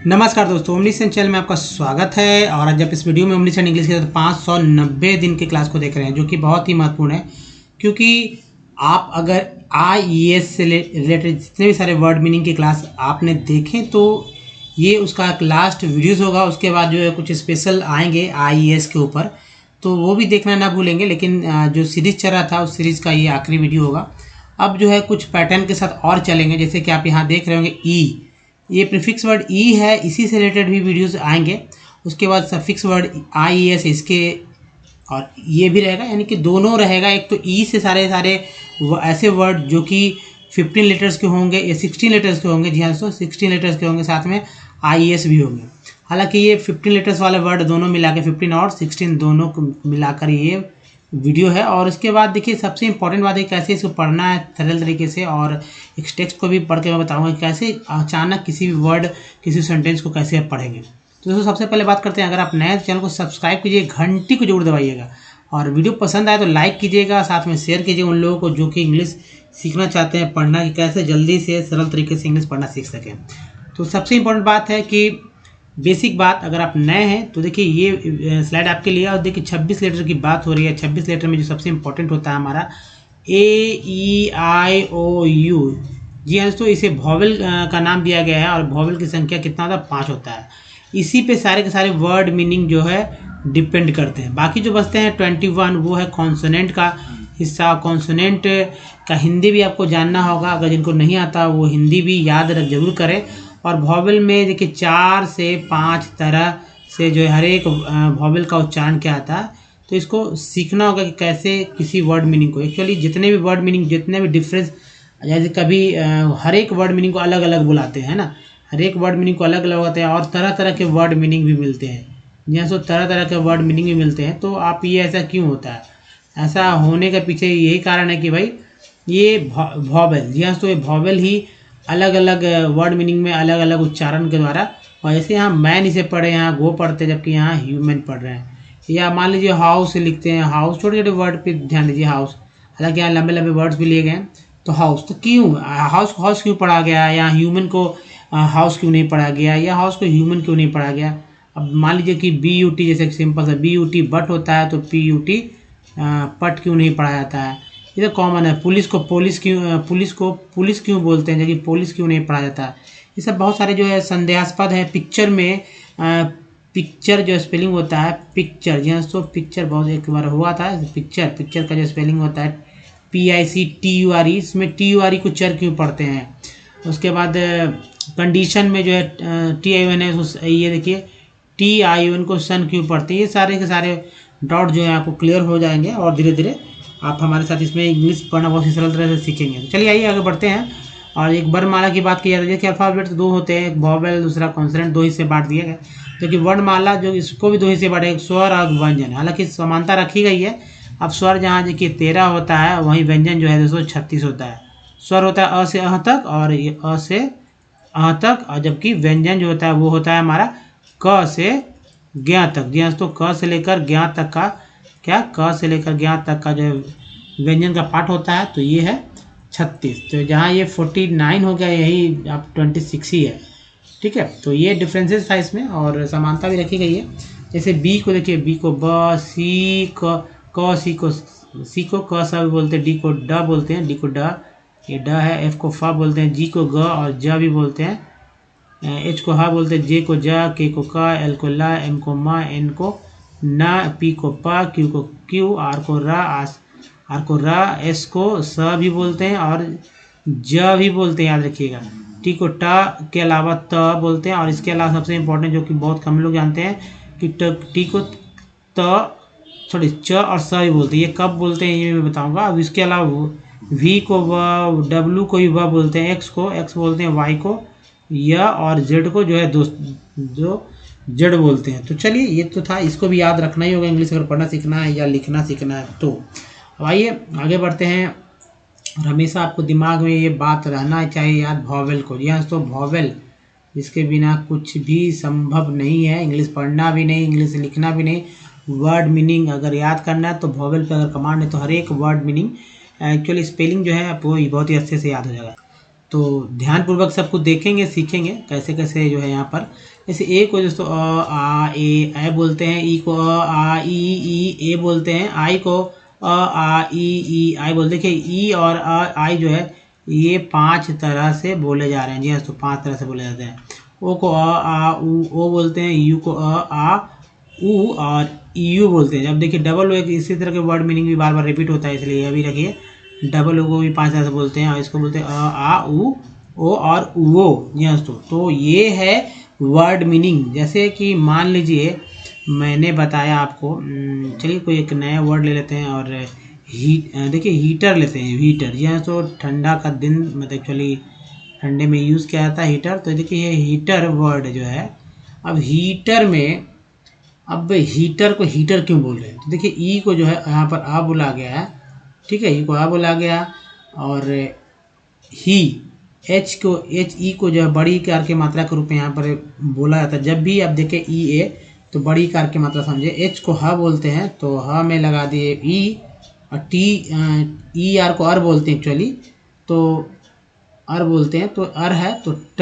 नमस्कार दोस्तों, English channel में आपका स्वागत है। और आज आप इस वीडियो में इंग्लिश एंड इंग्लिश के 590 दिन की क्लास को देख रहे हैं, जो कि बहुत ही महत्वपूर्ण है। क्योंकि आप अगर IES से रिलेटेड जितने भी सारे वर्ड मीनिंग की क्लास आपने देखें तो ये उसका एक लास्ट वीडियोज़ होगा। उसके बाद जो है कुछ स्पेशल आएंगे IES के ऊपर, तो वो भी देखना ना भूलेंगे। लेकिन जो सीरीज़ चल रहा था उस सीरीज़ का ये आखिरी वीडियो होगा। अब जो है कुछ पैटर्न के साथ और चलेंगे, जैसे कि आप यहाँ देख रहे होंगे ये प्रीफिक्स वर्ड ई है, इसी से रिलेटेड भी वीडियोस आएंगे। उसके बाद सफिक्स वर्ड IES इसके, और ये भी रहेगा, यानी कि दोनों रहेगा। एक तो ई से सारे ऐसे वर्ड जो कि 15 लेटर्स के होंगे या 16 लेटर्स के होंगे। जी हाँ दोस्तों, 16 लेटर्स के होंगे, साथ में IES भी होंगे। हालांकि ये 15 लेटर्स वाले वर्ड दोनों मिला के 15 और 16 दोनों को मिलाकर ये वीडियो है। और उसके बाद देखिए, सबसे इंपॉर्टेंट बात है कैसे इसको पढ़ना है सरल तरीके से। और इस टेक्स्ट को भी पढ़ के मैं बताऊंगा कैसे अचानक किसी भी वर्ड, किसी सेंटेंस को कैसे आप पढ़ेंगे। तो दोस्तों, सबसे पहले बात करते हैं, अगर आप नए चैनल को सब्सक्राइब कीजिए, घंटी को जरूर दबाइएगा, और वीडियो पसंद आए तो लाइक कीजिएगा, साथ में शेयर कीजिए उन लोगों को जो कि इंग्लिश सीखना चाहते हैं, पढ़ना कि कैसे जल्दी से सरल तरीके से इंग्लिश पढ़ना सीख सकें। तो सबसे इम्पोर्टेंट बात है कि बेसिक बात, अगर आप नए हैं तो देखिए ये स्लाइड आपके लिए। और देखिए 26 लेटर की बात हो रही है। 26 लेटर में जो सबसे इम्पोर्टेंट होता है हमारा AEIOU। जी हाँ दोस्तों, इसे वॉवेल का नाम दिया गया है, और वॉवेल की संख्या कितना होता है? 5 होता है। इसी पे सारे के सारे वर्ड मीनिंग जो है डिपेंड करते हैं। बाकी जो बचते हैं 21, वो है कॉन्सोनेंट का हिस्सा। कॉन्सोनेंट का हिंदी भी आपको जानना होगा, अगर जिनको नहीं आता वो हिंदी भी याद रख जरूर करें। और वॉवेल में देखिए 4 से 5 तरह से जो है हर एक वॉवेल का उच्चारण क्या आता है, तो इसको सीखना होगा कि कैसे किसी वर्ड मीनिंग को, एक्चुअली जितने भी वर्ड मीनिंग, जितने भी डिफरेंस, जैसे कभी हर एक वर्ड मीनिंग को अलग अलग बुलाते हैं ना, हर एक वर्ड मीनिंग को अलग अलग होते हैं। और तरह तरह के वर्ड मीनिंग भी मिलते हैं, जैसे तरह तरह के वर्ड मीनिंग भी मिलते हैं। तो आप ये ऐसा क्यों होता है? ऐसा होने के पीछे यही कारण है कि भाई ये वॉवेल, जी हाँ, तो ये वॉवेल ही अलग अलग वर्ड मीनिंग में अलग अलग उच्चारण के द्वारा। और जैसे यहाँ मैन इसे पढ़े, यहाँ गो पढ़ते हैं, जबकि यहाँ ह्यूमन पढ़ रहे हैं। या मान लीजिए हाउस लिखते हैं, हाउस, छोटे छोटे वर्ड पे ध्यान दीजिए, हाउस, हालांकि यहाँ लंबे लंबे वर्ड्स भी लिए गए हैं। तो हाउस, तो क्यों हाउस हाउस क्यों पढ़ा गया? या ह्यूमन को हाउस क्यों नहीं पढ़ा गया? या हाउस को ह्यूमन क्यों नहीं पढ़ा गया? अब मान लीजिए कि BUT, जैसे सिंपल सा BUT बट होता है, तो PUT पट क्यों नहीं पढ़ा जाता है? ये तो कॉमन है। पुलिस को पुलिस क्यों बोलते हैं, जबकि पुलिस क्यों नहीं पढ़ा जाता है? ये सब बहुत सारे जो है संदेहास्पद है। पिक्चर में पिक्चर जो स्पेलिंग होता है पिक्चर, जी हाँ, तो पिक्चर बहुत एक बार हुआ था। पिक्चर का जो स्पेलिंग होता है PICTURE, इसमें TURE को चर क्यों पढ़ते हैं? उसके बाद कंडीशन में जो है TION है, ये देखिए TION को सन क्यों पढ़ते हैं? ये सारे के सारे डाउट जो है आपको क्लियर हो जाएंगे, और धीरे धीरे आप हमारे साथ इसमें इंग्लिश पढ़ना बहुत ही सरल तरह से सीखेंगे। तो चलिए आइए आगे बढ़ते हैं। और एक वर्णमाला की बात की जाती है कि अल्फाबेट 2 होते हैं, एक वॉवेल, दूसरा कॉन्सोनेंट, 2 हिस्से बांट दिए गए। जो कि वर्णमाला जो इसको भी 2 हिस्से बांटे, स्वर और व्यंजन। हालांकि समानता रखी गई है। अब स्वर जहाँ देखिए 13 होता है, वहीं व्यंजन जो है 236 होता है। स्वर होता है अ से अह तक, और ये अ से अह तक, और जबकि व्यंजन जो होता है वो होता है हमारा क से ज्ञ तक। जी हाँ, तो क से लेकर ज्ञ तक का क से लेकर ज्ञ तक का जो व्यंजन का पाठ होता है, तो ये है 36। तो जहाँ ये 49 हो गया, यही अब 26 ही है। ठीक है, तो ये डिफरेंसेस था इसमें, और समानता भी रखी गई है। जैसे बी को देखिए, बी को ब, सी को क, सी को क सा भी बोलते हैं, डी को ड बोलते हैं, डी को ड, ये ड है। एफ को फ बोलते हैं, जी को ग और ज भी बोलते हैं। एच को ह बोलते हैं, जे को ज, के को क, एल को ल, एम को म, एन को न, पी को प, क्यू को क्यू, आर को र, एस को स भी बोलते हैं, और ज भी बोलते हैं, याद रखिएगा। टी को ट के अलावा त बोलते हैं। और इसके अलावा सबसे इम्पोर्टेंट, जो कि बहुत कम लोग जानते हैं, कि टी को च और स भी बोलते हैं। ये कब बोलते हैं ये मैं बताऊंगा। अब इसके अलावा वी को व, डब्ल्यू को भी व बोलते हैं, एक्स को एक्स बोलते हैं, वाई को य, और जेड को जो है जो जड़ बोलते हैं। तो चलिए, ये तो था, इसको भी याद रखना ही होगा इंग्लिश अगर पढ़ना सीखना है या लिखना सीखना है तो। अब आइए आगे बढ़ते हैं। और हमेशा आपको दिमाग में ये बात रहना चाहिए याद, वॉवेल को। यहाँ तो वॉवेल, जिसके बिना कुछ भी संभव नहीं है, इंग्लिश पढ़ना भी नहीं, इंग्लिश लिखना भी नहीं। वर्ड मीनिंग अगर याद करना है तो वॉवेल पे अगर कमांड है, तो हर एक वर्ड मीनिंग एक्चुअली स्पेलिंग जो है आपको बहुत ही अच्छे से याद हो जाएगा। तो ध्यानपूर्वक सब कुछ देखेंगे, सीखेंगे कैसे कैसे जो है यहाँ पर। जैसे ए को दोस्तों अ आ ए बोलते हैं, ई को अ आ ई ए बोलते हैं, आई को अ आ ई आई बोलते हैं। देखिए ई और आई जो है ये 5 तरह से बोले जा रहे हैं। जी हाँ दोस्तों, 5 तरह से बोले जाते हैं। ओ को अ आ उ ओ बोलते हैं, यू को अ आ उ और यू बोलते हैं। अब देखिए डबल ओ एक इसी तरह के वर्ड मीनिंग भी बार बार रिपीट होता है, इसलिए यह भी रखिए। डबल ओ को भी 5 तरह से बोलते हैं और इसको बोलते हैं अ आ उ ओ और उओ। जी हाँ दोस्तों, तो ये है वर्ड मीनिंग। जैसे कि मान लीजिए मैंने बताया आपको, चलिए कोई एक नया वर्ड ले लेते हैं और देखिए हीटर लेते हैं। हीटर, जी हाँ, तो ठंडा का दिन मतलब एक्चुअली ठंडे में यूज़ किया जाता है हीटर। तो देखिए ये हीटर वर्ड जो है, अब हीटर में, अब हीटर को हीटर क्यों बोल रहे हैं? तो देखिए ई को जो है यहाँ पर आ बोला गया है, ठीक है, ई को आ बोला गया, और ही एच ई को जो है बड़ी कार की मात्रा के रूप में यहाँ पर बोला जाता है। जब भी आप देखें ई ए तो बड़ी कार की मात्रा समझे। एच को ह बोलते हैं तो ह में लगा दिए ई, और टी ई आर को अर बोलते हैं एक्चुअली, तो अर बोलते हैं, तो अर है तो ट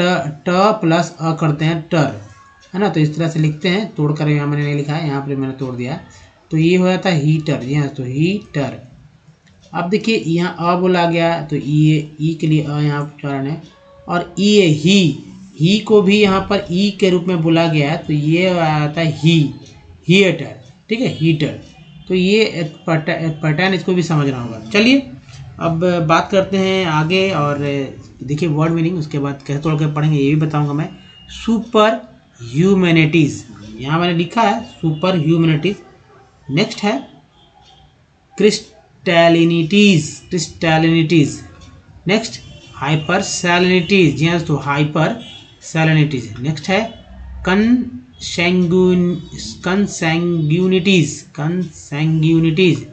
प्लस अ करते हैं टर, है ना। तो इस तरह से लिखते हैं, तोड़ कर यहाँ मैंने नहीं लिखा है, यहाँ पर मैंने तोड़ दिया। तो ये हो जाता है हीटर। जी हाँ, तो हीटर। अब देखिए यहाँ अ बोला गया तो ई के लिए अ यहाँ उच्चारण है, और ही को भी यहाँ पर ई के रूप में बोला गया है, तो ये आता है हीटर, ठीक है, हीटर। तो ये एक पैटर्न इसको भी समझना होगा। चलिए अब बात करते हैं आगे, और देखिए वर्ड मीनिंग उसके बाद कैसे तोड़ कर पढ़ेंगे ये भी बताऊंगा मैं। सुपर ह्यूमैनिटीज़, यहाँ मैंने लिखा है सुपर ह्यूमैनिटीज़। नेक्स्ट है क्रिस्टैलिनिटीज़। Next hyper सैलिनिटीज़। जी हाँ, तो हाइपर सैलिनिटीज़। नेक्स्ट है कंसैंग्यूनिटीज़।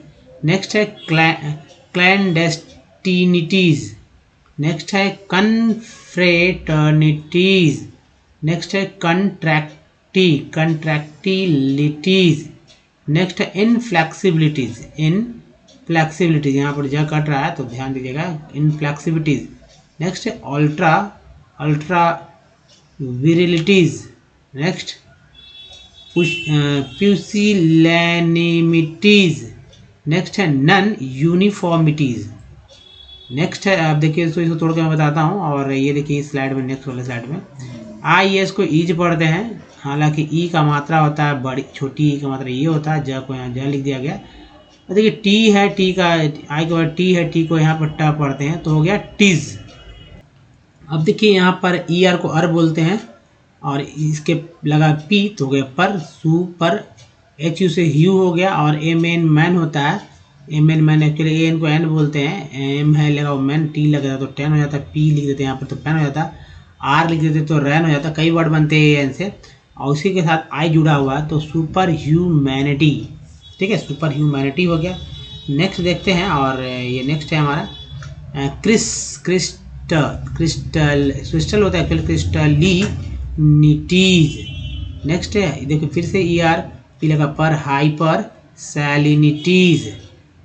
नेक्स्ट है क्लैंडेस्टिनिटीज़। नेक्स्ट है कन्फ्रेटर्निटीज़। नेक्स्ट है कंट्रैक्टिलिटीज़। नेक्स्ट है इनफ्लेक्सिबिलिटीज़। यहाँ पर जगह कट रहा है तो ध्यान दीजिएगा, इनफ्लेक्सिबिलिटीज़। नेक्स्ट है अल्ट्रा विरिलिटीज़। नेक्स्ट प्यूसिलैनिमिटीज़। नेक्स्ट है नन यूनिफॉर्मिटीज़। नेक्स्ट है, आप देखिए इसको तोड़ के मैं बताता हूँ, और ये देखिए इस स्लाइड में, नेक्स्ट वाले स्लाइड में आई एस को ईज पढ़ते हैं, हालांकि ई का मात्रा होता है बड़ी, छोटी ई का मात्रा ये होता है, ज को यहाँ ज लिख दिया गया। देखिए टी है, टी का आई के बाद टी है, टी को यहाँ पर ट पढ़ते हैं तो हो गया टीज। अब देखिए यहाँ पर ई आर को अर बोलते हैं, और इसके लगा पी तो हो गया पर, सु पर, एच यू से ह्यू हो गया, और एम एन मैन होता है, M N man actually A N को एन बोलते हैं, एम है लगा मैन, टी लग जाता तो टेन हो जाता, पी लिख देते हैं यहाँ पर तो पेन हो जाता, आर लिख देते तो रैन हो जाता। कई वर्ड बनते हैं एन से, और उसी के साथ आई जुड़ा हुआ है तो सुपर ह्यूमैनिटी, ठीक है, सुपर ह्यूमैनिटी हो गया। नेक्स्ट देखते हैं, और ये नेक्स्ट है हमारा क्रिस्टल होता है एक्चुअली, क्रिस्टलिनिटीज। नेक्स्ट है देखो फिर से ई आर पी लगा पर, हाइपर सैलिनिटीज।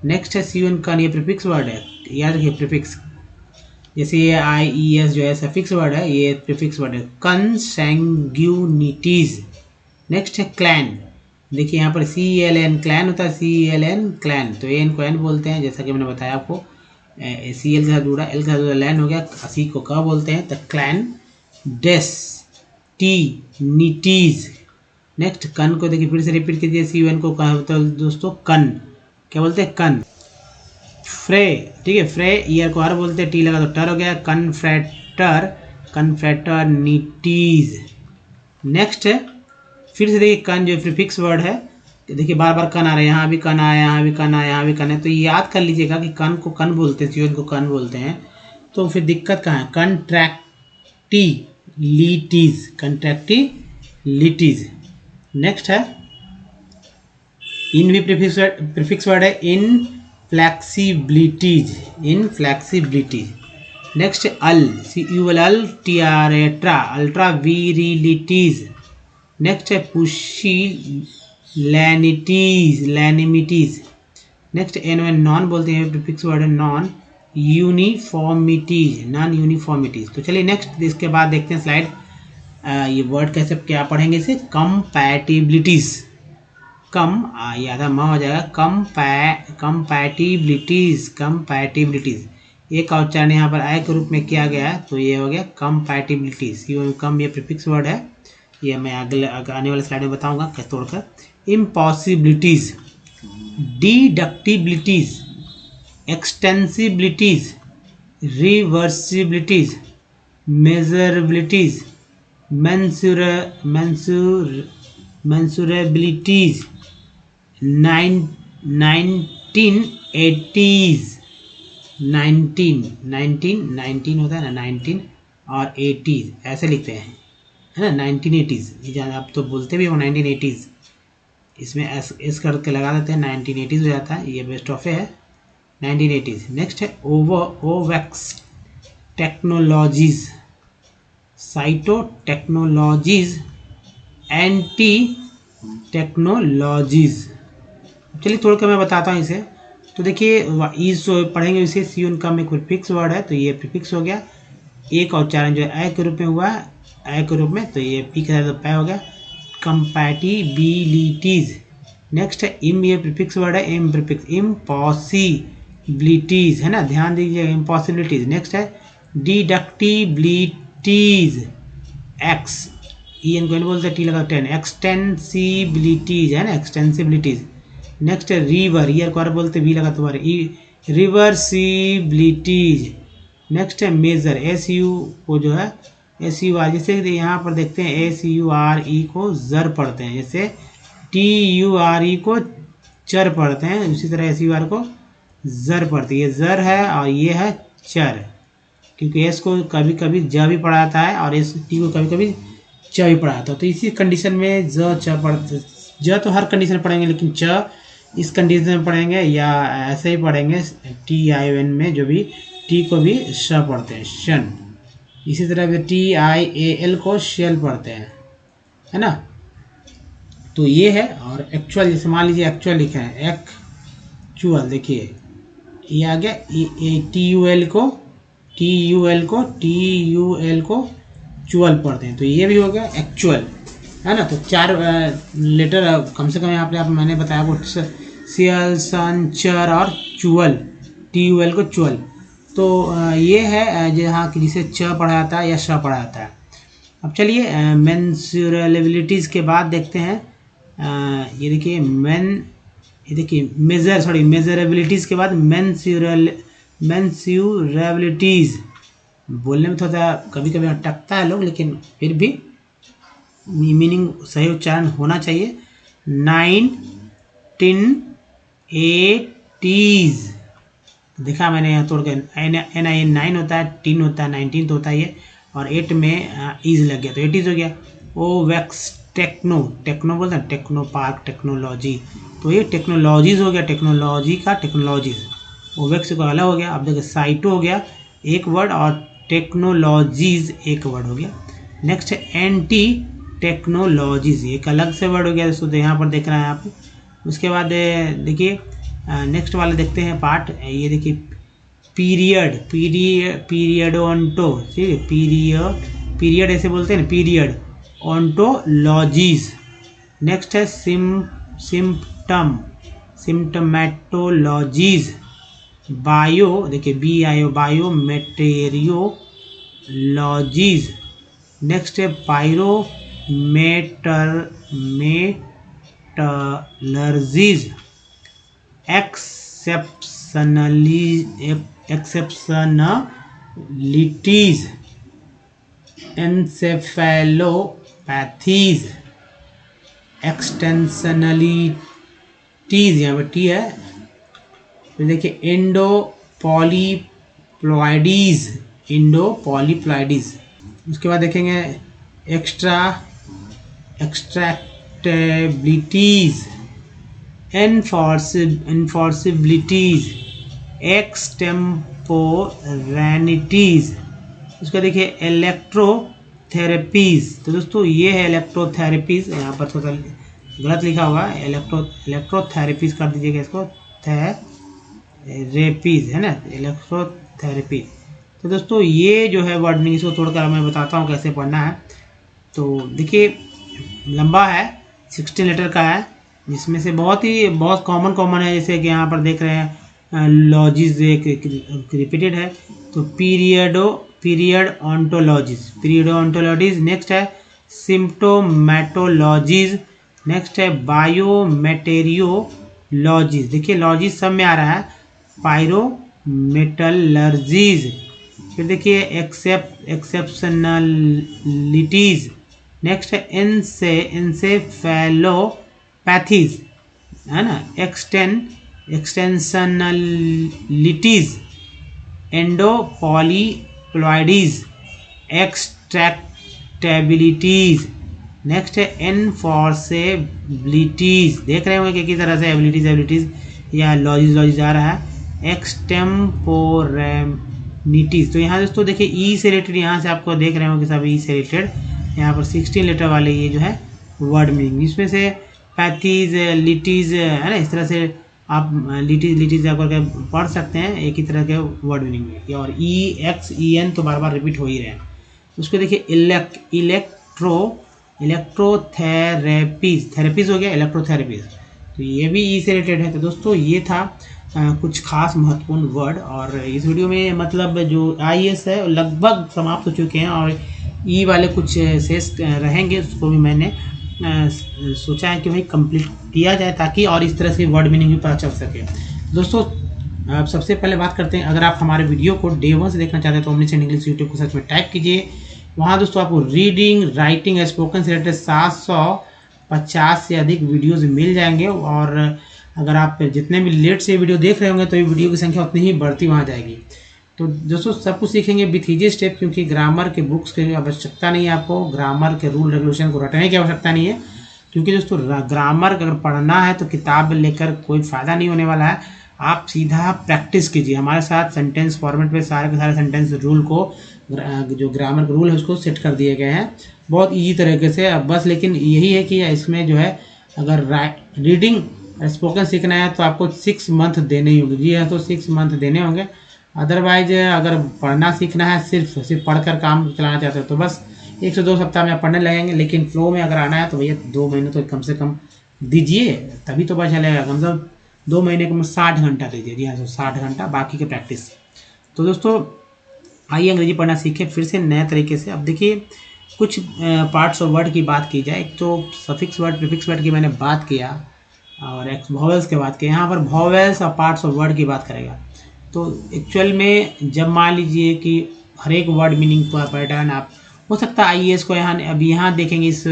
नेक्स्ट है सी एन का, ये प्रीफिक्स वर्ड है, याद रखिए प्रीफिक्स, जैसे ये आई ई एस जो है सफिक्स वर्ड है, ये प्रीफिक्स वर्ड है, कंसैंग्यूनिटीज। नेक्स्ट है क्लैन, देखिए यहाँ पर सी एल एन क्लैन होता है, सी एल एन क्लैन, तो एन को एन बोलते हैं, जैसा कि मैंने बताया आपको, सी एल के साथ जुड़ा, एल के साथ जुड़ा लैन हो गया, सी को क बोलते हैं, तो क्लैन डेस्टिनिटीज। नेक्स्ट कन को देखिए फिर से रिपीट कीजिए, सी एन को कहा होता है दोस्तों कन, क्या बोलते हैं कन। फ्रे, ठीक है, फ्रे ईयर को हर बोलते हैं, टी लगा तो टर हो गया, कन्फ्रेटर्निटीज। नेक्स्ट है फिर से देखिए कन जो प्रीफिक्स वर्ड है, देखिए बार बार कन आ रहा है, यहाँ भी कन आया, यहाँ भी कन आया, यहाँ भी कन है, तो ये याद कर लीजिएगा कि कन को कन बोलते हैं, सीओन को कन बोलते हैं, तो फिर दिक्कत कहाँ है, कंट्रैक्टिलिटीज। नेक्स्ट है इन भी प्रीफिक्स वर्ड है, इनफ्लेक्सिबिलिटीज। नेक्स्ट अल, C U L L T R एट्रा, अल्ट्रा विरिलिटीज। नेक्स्ट है पुशिलैनिमिटीज। नेक्स्ट एन नॉन बोलते हैं, प्रीफिक्स वर्ड है नॉन यूनिफॉर्मिटीज, नॉन यूनिफॉर्मिटीज। तो चलिए नेक्स्ट, इसके बाद देखते हैं स्लाइड। ये वर्ड कैसे क्या पढ़ेंगे इसे, कंपैटिबिलिटीज, ये आधा म हो जाएगा, कंपैटिबिलिटीज, कंपैटिबिलिटीज। एक और उच्चारण यहाँ पर आय के रूप में किया गया है, तो ये हो गया कंपैटिबिलिटीज। कम ये प्रीफिक्स वर्ड है, ये मैं अगले आने वाले स्लाइड में बताऊंगा कैसे तोड़कर। इम्पॉसिबिलिटीज, डिडक्टिबिलिटीज, एक्सटेंसिबिलिटीज, रिवर्सिबिलिटीज, मेजरेबिलिटीज, mensurabilities, 1980s, 19 होता है ना, 19 और 80s ऐसे लिखते हैं, है ना, 1980s। ये आप तो बोलते भी हो 1980s, इसमें एस करके लगा देते हैं, 1980s हो जाता है, ये बेस्ट ऑफ है 1980s। नेक्स्ट है ओवैक्स technologies, cyto technologies, anti technologies. चलिए थोड़ा सा मैं बताता हूँ इसे। तो देखिए इस पढ़ेंगे इसे, सी उनका में कोई फिक्स वर्ड है, तो ये प्रीफिक्स हो गया। एक और उच्चारण जो है ए के रूप में हुआ है, ए के रूप में, तो ये पी के साथ पै हो गया, कंपैटिबिलिटीज। नेक्स्ट है इम, ये प्रीफिक्स वर्ड है, इम प्रीफिक्स, इम्पॉसिबिलिटीज, है ना, ध्यान दीजिए, इम्पॉसिबिलिटीज। नेक्स्ट है डिडक्टिबिलिटीज, एक्स ई एन को बोलते हैं, टी लगा 10, एक्सटेंसिबिलिटीज, है ना, एक्सटेंसिबिलिटीज। नेक्स्ट है रिवर, ईयर को बोलते वी लगा तुम्हारे, रिवर्सिबिलिटीज। नेक्स्ट है मेजर, एस यू को जो है एस यू आर, जैसे यहाँ पर देखते हैं एस यू आर ई को जर पढ़ते हैं, जैसे टी यू आर ई को चर पढ़ते हैं, उसी तरह एस यू आर को जर पढ़ते हैं। ये जर है और ये है चर, क्योंकि एस को कभी कभी ज भी पढ़ाता है और एस टी को कभी कभी च भी पढ़ाता है। तो इसी कंडीशन में ज च पढ़ते, ज तो हर कंडीशन में पढ़ेंगे, लेकिन च इस कंडीशन में पढ़ेंगे या ऐसे ही पढ़ेंगे टी आई एन में, जो भी टी को भी श पढ़ते हैं, शन। इसी तरह टी आई ए एल को शेल पढ़ते हैं, है ना। तो ये है। और एक्चुअल, जैसे मान लीजिए एक्चुअल लिखा है, एक्चुअल, देखिए ये आ गया, टी यू एल को चुअल पढ़ते हैं, तो ये भी हो गया एक्चुअल, है ना। तो 4 लेटर कम से कम यहाँ पे मैंने बताया वो, सियल, सन, चर और चुअल, टी यू एल को चुअल। तो ये है जहाँ की जिसे च पढ़ा जाता है या श पढ़ा जाता है। अब चलिए मेंसुरेबिलिटीज़ के बाद देखते हैं, ये देखिए मेजरेबिलिटीज़ के बाद मेंसुरेबिलिटीज़। बोलने में थोड़ा कभी कभी अटकता है लोग, लेकिन फिर भी मीनिंग सही उच्चारण होना चाहिए। 1980s देखा मैंने यहाँ तोड़ के, एन आई 9 होता है, 10 होता है, 19 तो होता है ये, और 8 में ईज लग गया तो 80s हो गया। ओ वैक्स टेक्नो बोलते हैं, टेक्नो पार्क, टेक्नोलॉजी, तो ये टेक्नोलॉजीज हो गया, टेक्नोलॉजी का टेक्नोलॉजीज। ओ वैक्स को अलग हो गया। अब देखिए साइटो हो गया एक वर्ड, और टेक्नोलॉजीज एक वर्ड हो गया। नेक्स्ट है एंटी टेक्नोलॉजीज, एक अलग से वर्ड हो गया, तो यहाँ पर देख रहे हैं आप। उसके बाद देखिए नेक्स्ट वाले देखते हैं पार्ट, ये देखिए पीरियडोंटो, ठीक है, पीरियड ऐसे बोलते हैं ना, पीरियड ओंटोलॉजीज। नेक्स्ट है सिम्टमेटोलॉजीज। बायो, देखिए बायो मेटेरियोलॉजीज। नेक्स्ट है मेटलर्जीज। एक्सेप्शनलिटीज, एनसेफेलोपैथीज, एक्सटेंशनलिटीज, यहाँ पर टी है। तो देखिए इंडोपॉलीप्लॉइडीज। उसके बाद देखेंगे एक्सट्रैक्टेबिलिटीज, एनफोर्सिबिलिटीज, एक्सटेम्पोरेनिटीज। उसका देखिए इलेक्ट्रोथेरेपीज। तो दोस्तों ये है इलेक्ट्रोथेरेपीज, यहाँ पर थोड़ा गलत लिखा हुआ है, इलेक्ट्रोथेरेपीज कर दीजिएगा इसको, थेरेपीज, है ना, थेरेपी। तो दोस्तों ये जो है वर्ड मीनिंग, इसको तोड़कर मैं बताता हूँ कैसे पढ़ना है। तो देखिए लंबा है, 16 लेटर का है, जिसमें से बहुत कॉमन है, जैसे कि यहाँ पर देख रहे हैं लॉजिज एक रिपीटेड है। तो पीरियड ऑन्टोलॉजीज, नेक्स्ट है सिम्प्टोमेटोलॉजीज, नेक्स्ट है बायोमेटेरियोलॉजीज, देखिए लॉजीज सब में आ रहा है, पायरोमेटलर्जीज, फिर देखिए एक्सेप्शनलिटीज, नेक्स्ट है इंसेफेलोपैथीज, है ना, एक्सटेंशनलिटीज, एंडोपॉलीप्लॉइडीज, एक्सट्रैक्टेबिलिटीज, नेक्स्ट है एनफोर्सेबिलिटीज, देख रहे होंगे कि किस तरह से एबिलिटीज या लॉजिज आ रहा है, एक्सटेम्पोरेनिटीज। तो यहाँ दोस्तों देखिए ई से रिलेटेड, यहाँ से आपको देख रहे होंगे सब ई से रिलेटेड, यहाँ पर 16 लेटर वाले ये जो है वर्ड मीनिंग, इसमें से पैथीज, लिटीज, है ना, इस तरह से आप लिटीज आप करके पढ़ सकते हैं एक ही तरह के वर्ड मीनिंग में। और ई एक्स ई एन तो बार बार रिपीट हो ही रहे हैं। उसको देखिए इलेक्ट्रोथेरेपीज हो गया, इलेक्ट्रोथेरेपीज, तो ये भी ई से रिलेटेड है। तो दोस्तों ये था कुछ खास महत्वपूर्ण वर्ड, और इस वीडियो में मतलब जो IAS है लगभग समाप्त हो चुके हैं, और ई वाले कुछ शेष रहेंगे, उसको भी मैंने सोचा है कि भाई कंप्लीट किया जाए, ताकि और इस तरह से वर्ड मीनिंग भी पता चल सके। दोस्तों अब सबसे पहले बात करते हैं, अगर आप हमारे वीडियो को डे 1 से देखना चाहते हैं तो ओमनीसेंट इंग्लिश यूट्यूब को सर्च में टाइप कीजिए। वहाँ दोस्तों आपको रीडिंग, राइटिंग, स्पोकन से रिलेटेड 750 से अधिक वीडियोज़ मिल जाएंगे, और अगर आप जितने भी लेट से वीडियो देख रहे होंगे तो ये वीडियो की संख्या उतनी ही बढ़ती वहाँ जाएगी। तो दोस्तों सब कुछ सीखेंगे विथ ईजी स्टेप, क्योंकि ग्रामर के बुक्स की आवश्यकता नहीं है, आपको ग्रामर के रूल रेगुलेशन को रटने की आवश्यकता नहीं है, क्योंकि दोस्तों ग्रामर अगर पढ़ना है तो किताब लेकर कोई फ़ायदा नहीं होने वाला है। आप सीधा प्रैक्टिस कीजिए हमारे साथ, सेंटेंस फॉर्मेट पे सारे के सारे सेंटेंस रूल को, जो ग्रामर का रूल है उसको सेट कर दिए गए हैं बहुत ईजी तरीके से। अब बस लेकिन यही है कि इसमें जो है अगर रीडिंग स्पोकन सीखना है तो आपको 6 मंथ देने ही होंगे। जी हाँ, तो 6 मंथ देने होंगे। अदरवाइज अगर पढ़ना सीखना है, सिर्फ पढ़कर काम चलाना चाहते हो तो बस 1 से 2 सप्ताह में आप पढ़ने लगेंगे, लेकिन फ्लो में अगर आना है तो भैया 2 महीने तो कम से कम दीजिए, तभी तो पता चलेगा। कम से कम 2 महीने को 60 घंटा दीजिए। जी हाँ, तो 60 घंटा, बाकी के प्रैक्टिस। तो दोस्तों आइए अंग्रेजी पढ़ना सीखें फिर से नए तरीके से। अब देखिए कुछ पार्ट्स ऑफ वर्ड की बात की जाए। एक तो सफिक्स वर्ड, प्रीफिक्स वर्ड की मैंने बात किया, और एक वॉवेल्स की बात की। यहाँ पर वॉवेल्स और पार्ट्स ऑफ वर्ड की बात करेगा। तो एक्चुअल में जब मान लीजिए कि हर एक वर्ड मीनिंग का पैटर्न आप हो सकता है IAS को यहाँ देखेंगे, इस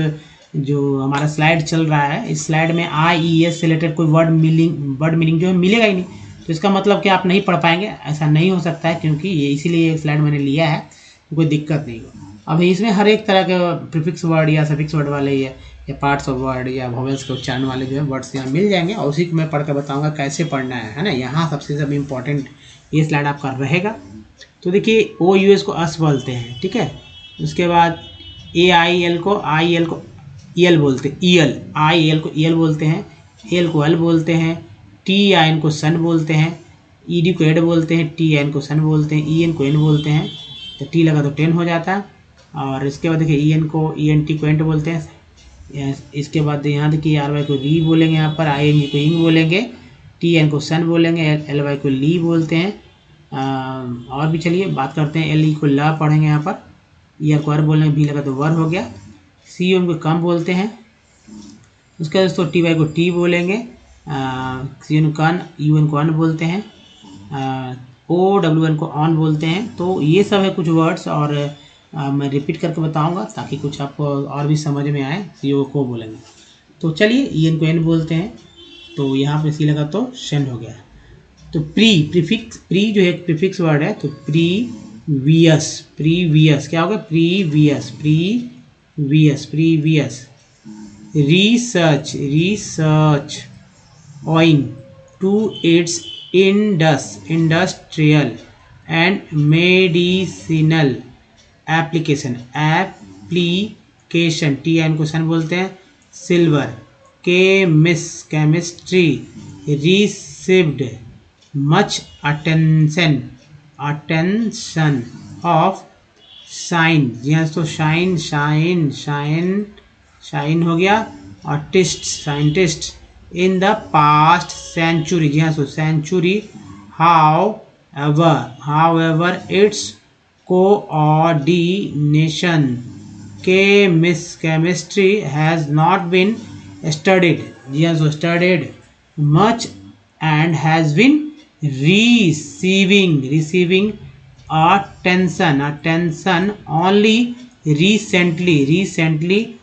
जो हमारा स्लाइड चल रहा है, इस स्लाइड में IAS से रिलेटेड कोई वर्ड मीनिंग जो है मिलेगा ही नहीं। तो इसका मतलब कि आप नहीं पढ़ पाएंगे, ऐसा नहीं हो सकता है, क्योंकि ये इसीलिए स्लाइड मैंने लिया है, कोई दिक्कत नहीं हो। अब इसमें हर एक तरह के प्रीफिक्स वर्ड या सफिक्स वर्ड वाले या पार्ट्स ऑफ वर्ड या वॉवेल्स के उच्चारण वाले जो है वर्ड्स यहाँ मिल जाएंगे, और उसी को मैं पढ़ कर बताऊँगा कैसे पढ़ना है ना। यहाँ सबसे सब इम्पोर्टेंट ये स्लाइड आपका रहेगा। तो देखिए OUS को अस बोलते हैं, ठीक है। उसके बाद AIL को EL बोलते हैं, IAL को EL बोलते हैं, AL को L बोलते हैं, TIN को सन बोलते हैं, ED को एड बोलते हैं, TN को सन बोलते हैं, EN को एन बोलते हैं। तो T लगा तो 10 हो जाता है। और इसके बाद देखिए ENT को एंट बोलते हैं। इसके बाद यहाँ देखिए RY को री बोलेंगे, यहाँ पर ING को इंग बोलेंगे, TN को सन बोलेंगे, LY को ली बोलते हैं। और भी चलिए बात करते हैं। LE को ला पढ़ेंगे यहाँ पर, ER को अर बोलेंगे, B लगा तो वर हो गया, COM को कम बोलते हैं। उसके बाद दोस्तों TY को टी बोलेंगे, CN को अन, UN को अन बोलते हैं, OWN को ऑन बोलते हैं। तो ये सब है कुछ वर्ड्स, और मैं रिपीट करके बताऊंगा ताकि कुछ आपको और भी समझ में आए। CO को बोलेंगे। तो चलिए EN को एन बोलते हैं, तो यहाँ पे C लगा तो शन हो गया। तो प्री जो है प्रीफिक्स वर्ड है, तो प्रीवियस क्या होगा, previous, research, owing, to its, industrial and medicinal application, TN को सन बोलते हैं, silver, chemistry, received, much attention, attention of sign, जी हाँ दोस्तों, शाइन शाइन शाइन शाइन हो गया, artist scientist in the past century, जी हाँ दोस्तों century, however its coordination chemistry has not been studied, जी हाँ दोस्तों studied much and has been receiving attention only recently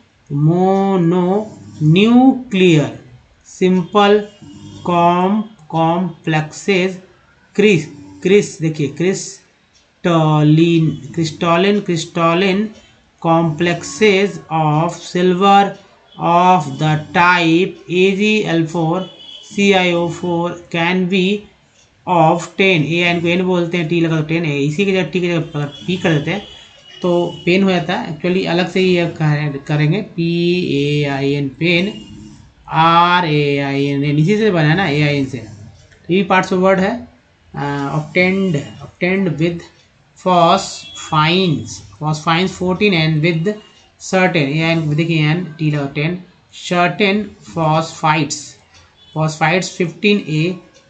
mononuclear simple complexes देखिए crystalline complexes of silver of the type AgL4 CiO4 can be of 10, AN को N बोलते हैं, T लगा तो 10 है, इसी की जगह T की जगह P कर देते हैं तो पेन हो जाता है। एक्चुअली अलग से ही करेंगे PAIN पेन, RAIN इसी से बना है ना, AIN से। तो ये पार्ट्स ऑफ वर्ड है। obtained with phosphines 14 and with certain, AN देखिए N T लगा 10, certain phosphites 15A,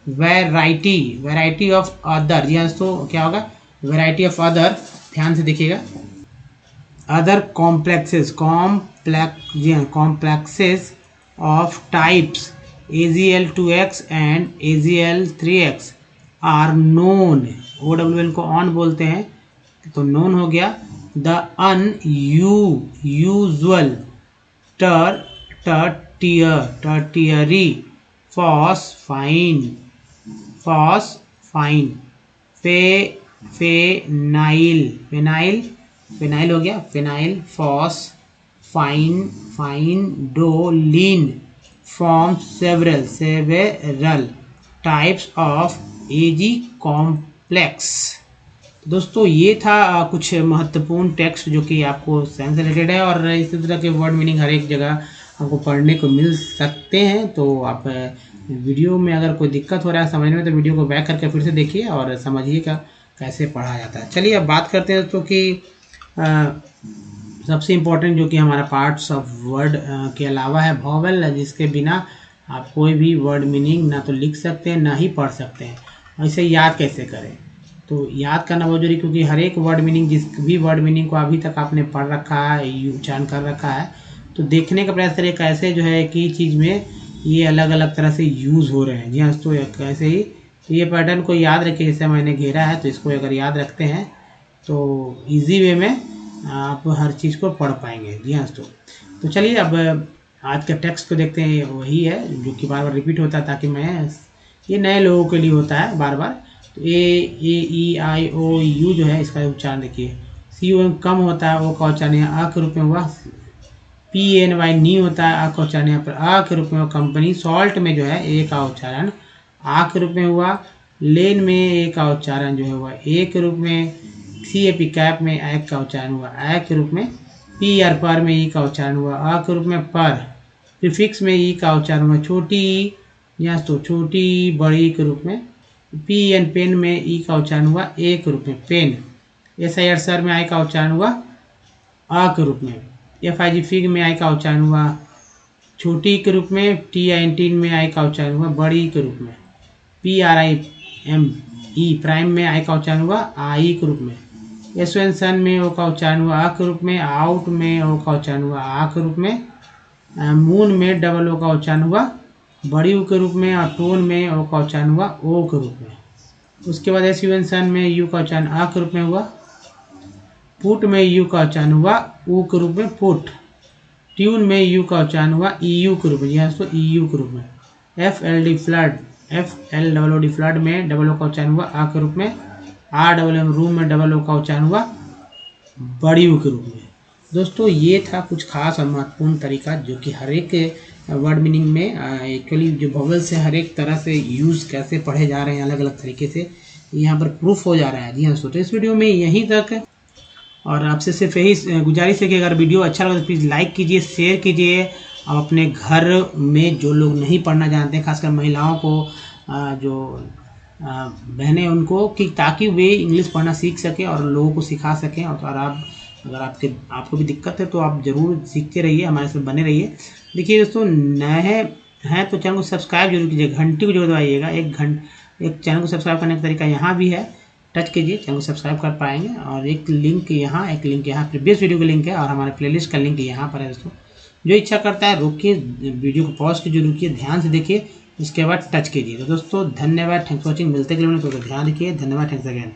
variety of other, जी हाँ तो क्या होगा, variety of other, ध्यान से देखिएगा, other complexes जी हाँ complexes of types AgL2X and AgL3X are known, OWN को on बोलते हैं तो known हो गया, the unusual tertiary phosphine phenyl हो गया, phenyl phosphindolene from several types of Ag complex। दोस्तों ये था कुछ महत्वपूर्ण टेक्स्ट जो कि आपको साइंस से रिलेटेड है और इसी तरह के वर्ड मीनिंग हर एक जगह आपको पढ़ने को मिल सकते हैं। तो आप वीडियो में अगर कोई दिक्कत हो रहा है समझने में तो वीडियो को बैक करके फिर से देखिए और समझिएगा कैसे पढ़ा जाता है। चलिए अब बात करते हैं दोस्तों कि सबसे इम्पोर्टेंट जो कि हमारा पार्ट्स ऑफ वर्ड के अलावा है वॉवेल, जिसके बिना आप कोई भी वर्ड मीनिंग ना तो लिख सकते हैं ना ही पढ़ सकते हैं। और इसे याद कैसे करें, तो याद करना बहुत जरूरी, क्योंकि हर एक वर्ड मीनिंग, जिस भी वर्ड मीनिंग को अभी तक आपने पढ़ रखा है, उच्चारण कर रखा है, तो देखने का प्रयास करें कैसे जो है कि चीज़ में ये अलग अलग तरह से यूज़ हो रहे हैं। जी हाँ दोस्तों, कैसे ही तो ये पैटर्न को याद रखिए, जैसे मैंने घेरा है तो इसको अगर याद रखते हैं तो ईजी वे में आप हर चीज़ को पढ़ पाएंगे। जी हाँ दोस्तों, तो चलिए अब आज का टेक्स्ट को देखते हैं। वही है जो कि बार बार रिपीट होता है, ताकि मैं ये नए लोगों के लिए होता है बार बार। तो A-E-I-O-U जो है इसका उच्चारण देखिए, COM कम होता है, ओ का उच्चारण यहाँ अ के रूप में हुआ, PNY नी होता है, आ का उच्चारण यहाँ पर आ के रूप में हुआ। कंपनी सॉल्ट में जो है ए का उच्चारण आ के रूप में हुआ, लेन में ए का उच्चारण जो है हुआ ए के रूप में, CAP कैप में ए का उच्चारण हुआ ए के रूप में, PR पर में ई का उच्चारण हुआ अ के रूप में पर, प्रीफिक्स में ई का उच्चारण हुआ छोटी ई, यहाँ तो छोटी बड़ी के रूप में, PN पेन में ई का उच्चारण हुआ ए के रूप में पेन, SIR सर में आई का उच्चारण हुआ आ के रूप में, FIG फिग में आई का उच्चारण हुआ छोटी के रूप में, TINTIN में आई का उच्चारण हुआ बड़ी के रूप में, PRIME प्राइम में आई का उच्चारण हुआ आई के रूप में, SON सन में ओ का उच्चारण हुआ आ के रूप में, आउट में ओ का उच्चारण हुआ आ के रूप में, मून में डबल ओ का उच्चारण हुआ बड़ी ऊ के रूप में, और टोन में ओ का उच्चारण हुआ ओ के रूप में। उसके बाद SUN सन में यू का उच्चारण आ के रूप में हुआ, पुट में यू का उच्चारण हुआ ऊ के रूप में पुट, ट्यून में यू का उच्चारण हुआ EU के रूप में, यहाँ तो EU के रूप में, FLD फ्लड FLOOD फ्लड में डबल ओ का उच्चारण हुआ आ के रूप में, RWM रूम में डबल ओ का उच्चारण हुआ बड़ी ऊ के रूप में। दोस्तों ये था कुछ खास और महत्वपूर्ण तरीका जो कि हर एक वर्ड मीनिंग में एक्चुअली जो वॉवेल्स है हर एक तरह से यूज़ कैसे पढ़े जा रहे हैं अलग अलग तरीके से, यहाँ पर प्रूफ हो जा रहा है। जी हाँ दोस्तों, तो इस वीडियो में यहीं तक, और आपसे सिर्फ यही गुजारिश है कि अगर वीडियो अच्छा लगे तो प्लीज़ लाइक कीजिए, शेयर कीजिए, और अपने घर में जो लोग नहीं पढ़ना जानते हैं, खासकर महिलाओं को जो बहनें उनको, कि ताकि वे इंग्लिश पढ़ना सीख सकें और लोगों को सिखा सकें। और आप अगर आपको भी दिक्कत है तो आप ज़रूर सीखते रहिए, हमारे साथ बने रहिए। देखिए दोस्तों, नए हैं तो चैनल को सब्सक्राइब जरूर कीजिए, घंटी को जरूर दबाइएगा। एक चैनल को सब्सक्राइब करने का तरीका यहाँ भी है, टच कीजिए, चैनल को सब्सक्राइब कर पाएंगे। और एक लिंक यहाँ प्रीवियस वीडियो का लिंक है, और हमारे प्लेलिस्ट का लिंक यहाँ पर है दोस्तों। जो इच्छा करता है रोकिए, वीडियो को पॉज कीजिए, रुकिए, ध्यान से देखिए, इसके बाद टच कीजिए। तो दोस्तों धन्यवाद, थैंक्स फॉर वॉचिंग। मिलते हैं अगले वीडियो में, तो ध्यान रखिए। धन्यवाद, थैंक्स अगेन।